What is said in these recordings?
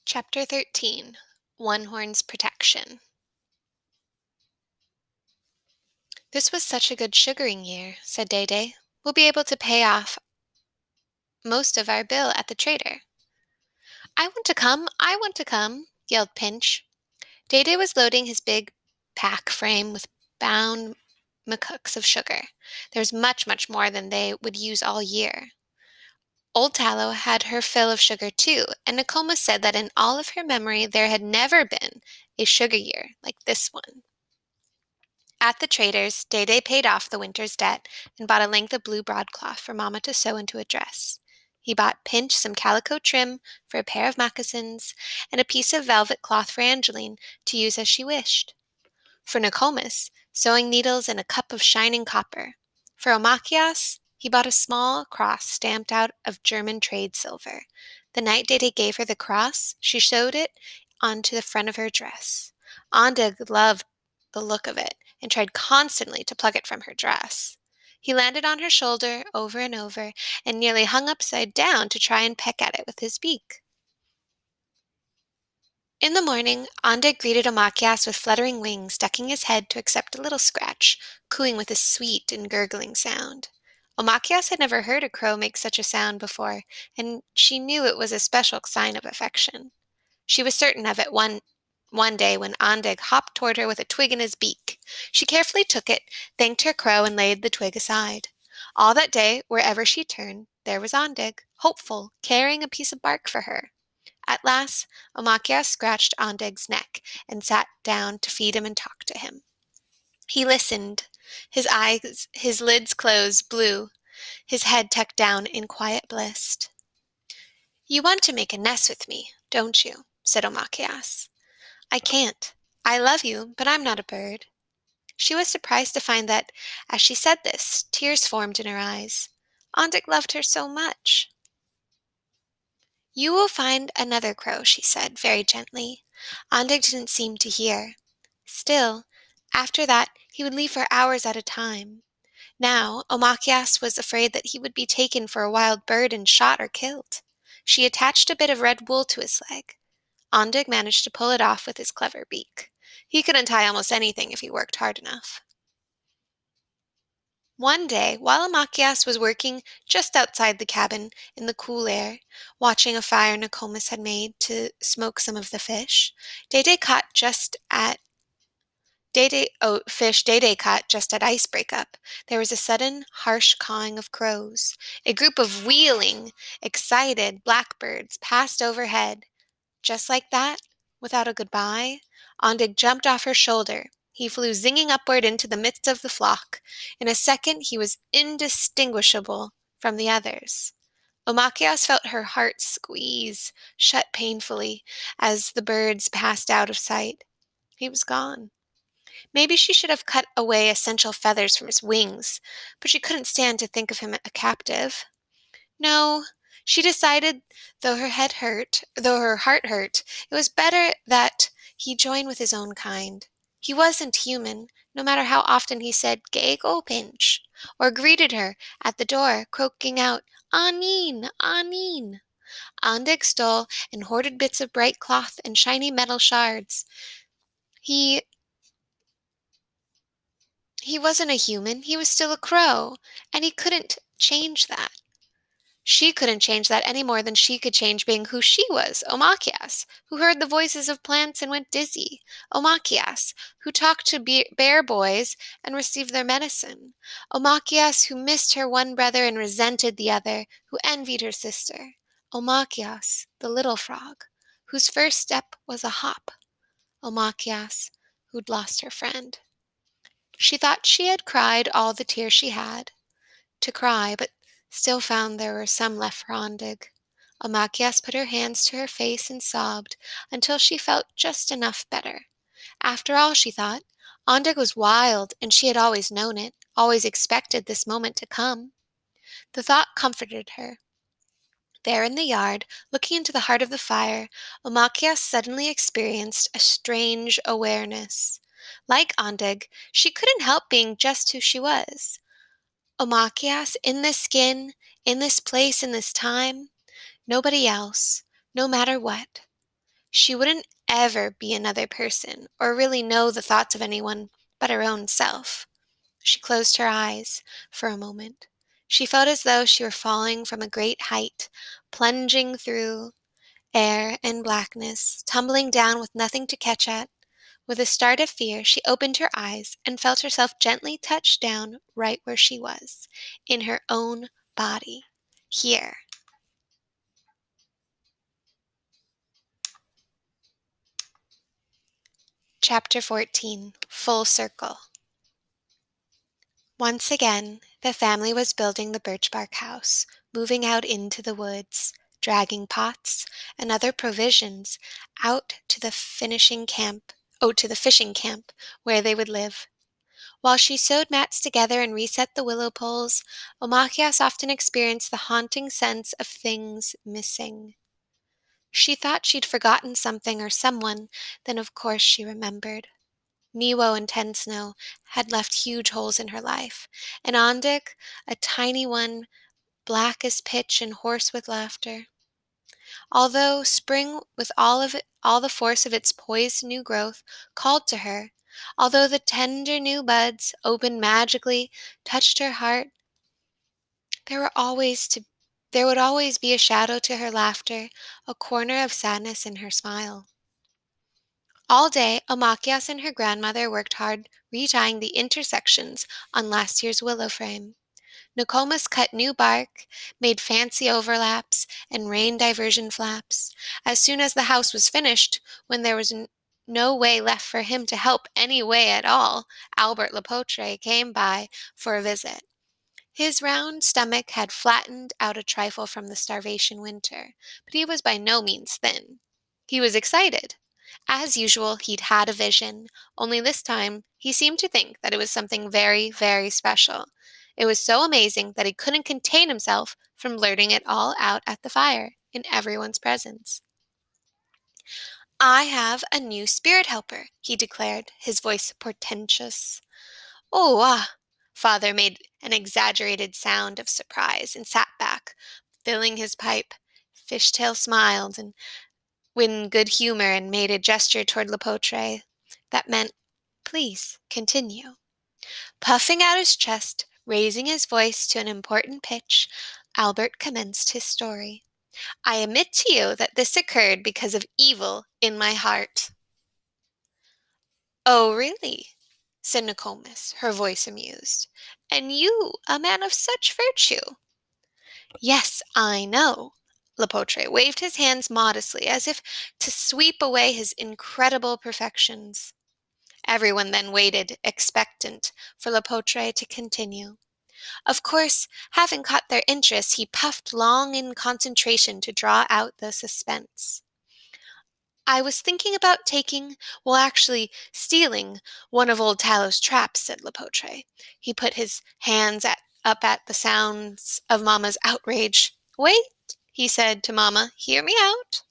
Chapter 13 One Horn's Protection. This was such a good sugaring year, said Day Day. We'll be able to pay off most of our bill at the trader. I want to come, I want to come, yelled Pinch. Day Day was loading his big pack frame with bound McCooks of sugar. There was much, much more than they would use all year. Old Tallow had her fill of sugar too, and Nicoma said that in all of her memory there had never been a sugar year like this one. At the trader's, Day Day paid off the winter's debt and bought a length of blue broadcloth for Mamma to sew into a dress. He bought Pinch some calico trim for a pair of moccasins and a piece of velvet cloth for Angeline to use as she wished. For Nokomis, sewing needles and a cup of shining copper. For Omachias, he bought a small cross stamped out of German trade silver. The night Day Day gave her the cross, she sewed it onto the front of her dress. Ondig loved the look of it and tried constantly to pluck it from her dress. He landed on her shoulder over and over and nearly hung upside down to try and peck at it with his beak. In the morning, Ondig greeted Omachias with fluttering wings, ducking his head to accept a little scratch, cooing with a sweet and gurgling sound. Omachias had never heard a crow make such a sound before, and she knew it was a special sign of affection. She was certain of it one day when Ondig hopped toward her with a twig in his beak. She carefully took it, thanked her crow, and laid the twig aside. All that day, wherever she turned, there was Ondig, hopeful, carrying a piece of bark for her. At last, Omachias scratched Ondig's neck and sat down to feed him and talk to him. He listened, his lids closed, blue, his head tucked down in quiet bliss. You want to make a nest with me, don't you? Said Omachias. I can't. I love you, but I'm not a bird. She was surprised to find that, as she said this, tears formed in her eyes. Ondig loved her so much. You will find another crow, she said, very gently. Ondig didn't seem to hear. Still, after that, he would leave for hours at a time. Now, Omachias was afraid that he would be taken for a wild bird and shot or killed. She attached a bit of red wool to his leg. Ondig managed to pull it off with his clever beak. He could untie almost anything if he worked hard enough. One day, while Omachias was working just outside the cabin in the cool air, watching a fire Nokomis had made to smoke some of the fish, Day-Day caught just at Day-Day caught just at ice breakup, there was a sudden, harsh cawing of crows. A group of wheeling, excited blackbirds passed overhead. Just like that, without a goodbye, Ondig jumped off her shoulder. He flew zinging upward into the midst of the flock. In a second he was indistinguishable from the others. Omachias felt her heart squeeze shut painfully as the birds passed out of sight. He was gone. Maybe she should have cut away essential feathers from his wings, but she couldn't stand to think of him a captive. No, she decided, though her heart hurt, it was better that he join with his own kind. He wasn't human, no matter how often he said, "Gay go, Pinch," or greeted her at the door, croaking out, "Aneen, Aneen." Ondig stole and hoarded bits of bright cloth and shiny metal shards. He wasn't a human, he was still a crow, and he couldn't change that. She couldn't change that any more than she could change being who she was, Omachias, who heard the voices of plants and went dizzy, Omachias, who talked to bear boys and received their medicine, Omachias, who missed her one brother and resented the other, who envied her sister, Omachias, the little frog, whose first step was a hop, Omachias, who'd lost her friend. She thought she had cried all the tears she had to cry, but still found there were some left for Ondig. Omachias put her hands to her face and sobbed until she felt just enough better. After all, she thought, Ondig was wild, and she had always known it, always expected this moment to come. The thought comforted her. There in the yard, looking into the heart of the fire, Omachias suddenly experienced a strange awareness. Like Ondig, she couldn't help being just who she was. Omachias, in this skin, in this place, in this time, nobody else, no matter what. She wouldn't ever be another person or really know the thoughts of anyone but her own self. She closed her eyes for a moment. She felt as though she were falling from a great height, plunging through air and blackness, tumbling down with nothing to catch at. With a start of fear, she opened her eyes and felt herself gently touched down right where she was, in her own body. Here. Chapter 14. Full Circle. Once again, the family was building the Birchbark House, moving out into the woods, dragging pots and other provisions out to the to the fishing camp where they would live. While she sewed mats together and reset the willow poles, Omachias often experienced the haunting sense of things missing. She thought she'd forgotten something or someone, then of course she remembered. Niwo and Tensnow had left huge holes in her life, and Ondik, a tiny one, black as pitch and hoarse with laughter. Although spring, with all the force of its poised new growth, called to her, although the tender new buds, opened magically, touched her heart, there would always be a shadow to her laughter, a corner of sadness in her smile. All day, Omachias and her grandmother worked hard retying the intersections on last year's willow frame. Nokomis cut new bark, made fancy overlaps, and rain diversion flaps. As soon as the house was finished, when there was no way left for him to help any way at all, Albert Lepotre came by for a visit. His round stomach had flattened out a trifle from the starvation winter, but he was by no means thin. He was excited. As usual, he'd had a vision, only this time he seemed to think that it was something very, very special. It was so amazing that he couldn't contain himself from blurting it all out at the fire, in everyone's presence. I have a new spirit helper, he declared, his voice portentous. Oh, ah! Father made an exaggerated sound of surprise and sat back, filling his pipe. Fishtail smiled and in good humor and made a gesture toward Lepotre that meant, please continue. Puffing out his chest, raising his voice to an important pitch, Albert commenced his story. I admit to you that this occurred because of evil in my heart. Oh, really? Said Nokomis, her voice amused. And you, a man of such virtue. Yes, I know. Lepotre waved his hands modestly as if to sweep away his incredible perfections. Everyone then waited, expectant, for Lepotre to continue. Of course, having caught their interest, he puffed long in concentration to draw out the suspense. I was thinking about actually stealing one of old Tallow's traps, said Lepotre. He put his hands up at the sounds of Mamma's outrage. Wait, he said to Mamma, hear me out.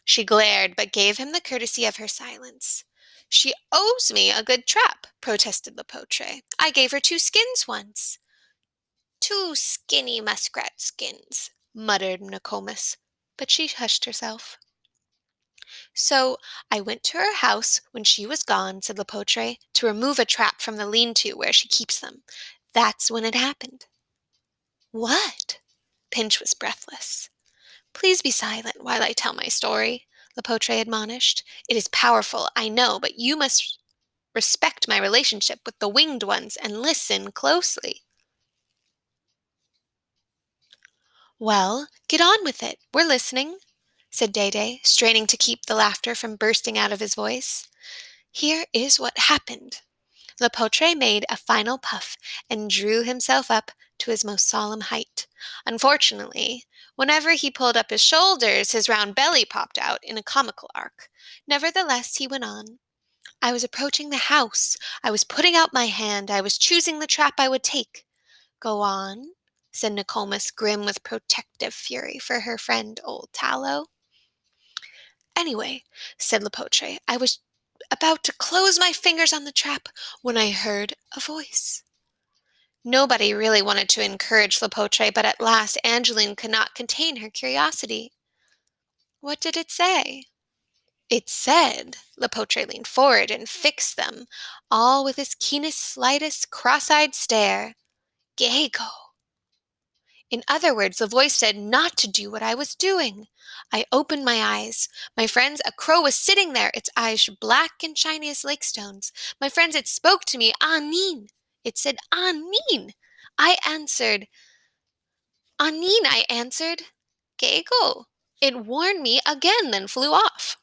She glared, but gave him the courtesy of her silence. She owes me a good trap, protested Lepotre. I gave her 2 skins once. 2 skinny muskrat skins, muttered Nokomis, but she hushed herself. So I went to her house when she was gone, said Lepotre, to remove a trap from the lean-to where she keeps them. That's when it happened. What? Pinch was breathless. Please be silent while I tell my story, Lepotre admonished. It is powerful, I know, but you must respect my relationship with the winged ones and listen closely. Well, get on with it. We're listening, said Dede, straining to keep the laughter from bursting out of his voice. Here is what happened. Lepotre made a final puff and drew himself up to his most solemn height. Unfortunately, whenever he pulled up his shoulders, his round belly popped out in a comical arc. Nevertheless, he went on. I was approaching the house. I was putting out my hand. I was choosing the trap I would take. Go on, said Nokomis, grim with protective fury for her friend old Tallow. Anyway, said Lepotre, I was about to close my fingers on the trap when I heard a voice. Nobody really wanted to encourage Lepotre, but at last Angeline could not contain her curiosity. What did it say? It said, Lepotre leaned forward and fixed them, all with his keenest, slightest, cross-eyed stare. Gego. In other words, the voice said not to do what I was doing. I opened my eyes. My friends, a crow was sitting there, its eyes black and shiny as lake stones. My friends, it spoke to me, Anin. It said, Anin. I answered, Anin, I answered. Gego. It warned me again, then flew off.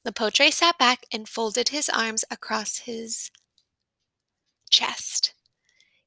The potre sat back and folded his arms across his chest.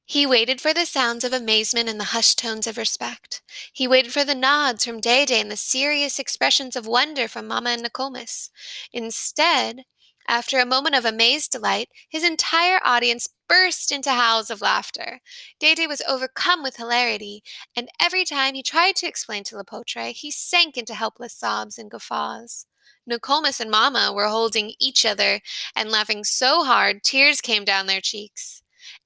He waited for the sounds of amazement and the hushed tones of respect. He waited for the nods from Day Day and the serious expressions of wonder from Mama and Nokomis. Instead, after a moment of amazed delight, his entire audience burst into howls of laughter. Day Day was overcome with hilarity, and every time he tried to explain to Lepotre, he sank into helpless sobs and guffaws. Nokomis and Mama were holding each other and laughing so hard tears came down their cheeks.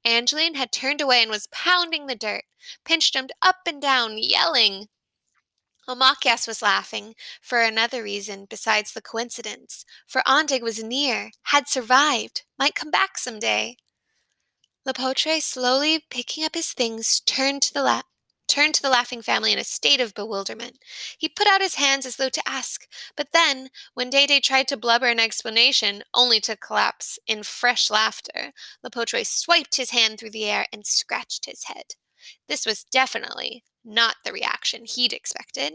Angeline had turned away and was pounding the dirt. Pinch jumped up and down, yelling. Omakias was laughing for another reason besides the coincidence, for Ondig was near, had survived, might come back some day. Lepotre, slowly picking up his things, turned to the laughing family in a state of bewilderment. He put out his hands as though to ask, but then, when Day Day tried to blubber an explanation, only to collapse in fresh laughter, Lepotre swiped his hand through the air and scratched his head. This was definitely not the reaction he'd expected.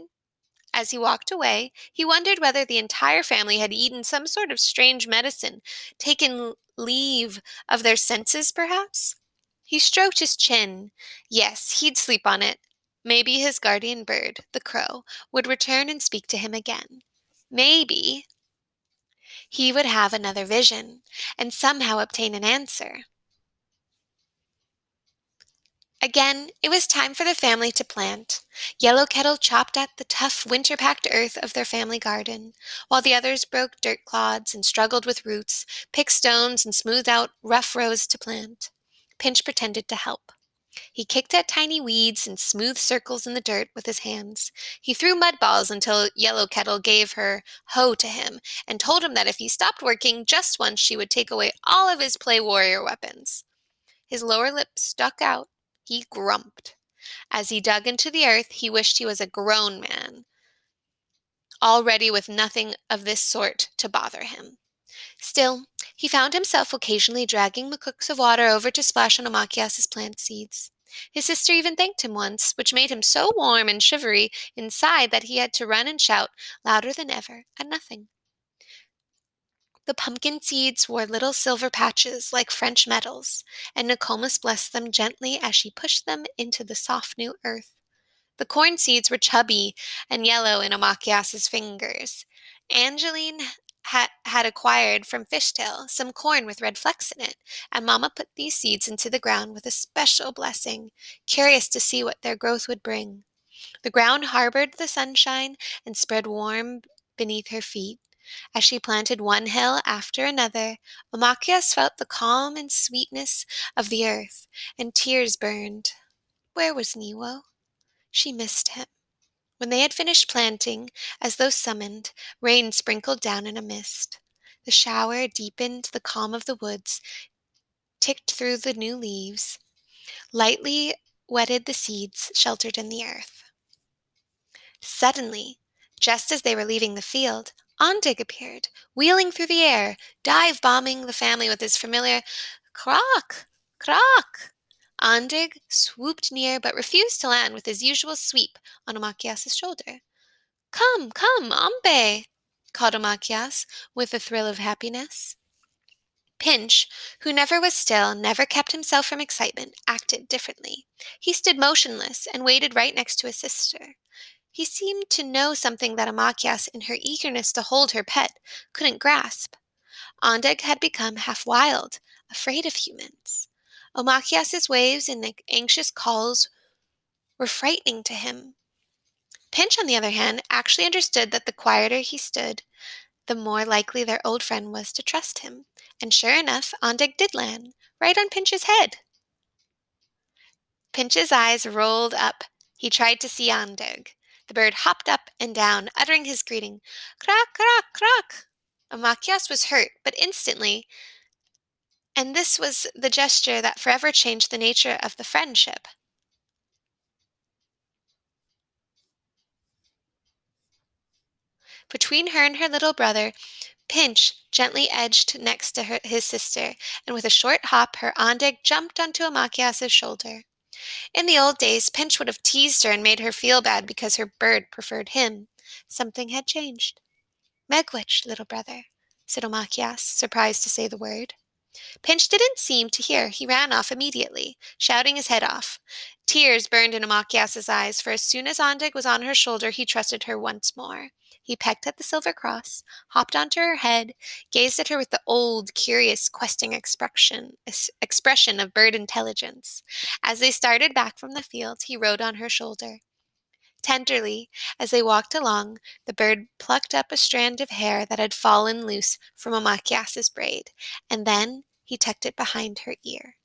As he walked away, he wondered whether the entire family had eaten some sort of strange medicine, taken leave of their senses, perhaps. He stroked his chin. Yes, he'd sleep on it. Maybe his guardian bird, the crow, would return and speak to him again. Maybe he would have another vision and somehow obtain an answer. Again, it was time for the family to plant. Yellow Kettle chopped at the tough, winter-packed earth of their family garden, while the others broke dirt clods and struggled with roots, picked stones and smoothed out rough rows to plant. Pinch pretended to help. He kicked at tiny weeds and smoothed circles in the dirt with his hands. He threw mud balls until Yellow Kettle gave her hoe to him and told him that if he stopped working just once, she would take away all of his play warrior weapons. His lower lip stuck out. He grumped. As he dug into the earth, he wished he was a grown man, already with nothing of this sort to bother him. Still, he found himself occasionally dragging McCooks of water over to splash on Amakias's plant seeds. His sister even thanked him once, which made him so warm and shivery inside that he had to run and shout louder than ever at nothing. The pumpkin seeds wore little silver patches like French medals, and Nokomis blessed them gently as she pushed them into the soft new earth. The corn seeds were chubby and yellow in Amakias's fingers. Angeline had acquired from Fishtail some corn with red flecks in it, and Mama put these seeds into the ground with a special blessing, curious to see what their growth would bring. The ground harbored the sunshine and spread warm beneath her feet. As she planted one hill after another, Amakias felt the calm and sweetness of the earth, and tears burned. Where was Niwo? She missed him. When they had finished planting, as though summoned, rain sprinkled down in a mist. The shower deepened the calm of the woods, ticked through the new leaves, lightly wetted the seeds sheltered in the earth. Suddenly, just as they were leaving the field, Ondig appeared, wheeling through the air, dive-bombing the family with his familiar croak, croak. Ondig swooped near but refused to land with his usual sweep on Amakias's shoulder. Come, come, Ambe, called Amakias with a thrill of happiness. Pinch, who never was still, never kept himself from excitement, acted differently. He stood motionless and waited right next to his sister. He seemed to know something that Amakias, in her eagerness to hold her pet, couldn't grasp. Ondeg had become half wild, afraid of humans. Omakias's waves and anxious calls were frightening to him. Pinch, on the other hand, actually understood that the quieter he stood, the more likely their old friend was to trust him. And sure enough, Ondeg did land, right on Pinch's head. Pinch's eyes rolled up. He tried to see Ondeg. The bird hopped up and down, uttering his greeting, "Crack, crack, crack." Amachias was hurt, but instantly, and this was the gesture that forever changed the nature of the friendship. Between her and her little brother, Pinch gently edged next to his sister, and with a short hop, her Ondig jumped onto Amachias's shoulder. In the old days, Pinch would have teased her and made her feel bad because her bird preferred him. Something had changed. "Megwich, little brother," said Omachias, surprised to say the word. Pinch didn't seem to hear. He ran off immediately, shouting his head off. Tears burned in Amachias's eyes, for as soon as Ondig was on her shoulder, he trusted her once more. He pecked at the silver cross, hopped onto her head, gazed at her with the old, curious, questing expression of bird intelligence. As they started back from the field, he rode on her shoulder. Tenderly, as they walked along, the bird plucked up a strand of hair that had fallen loose from Amachias's braid, and then he tucked it behind her ear.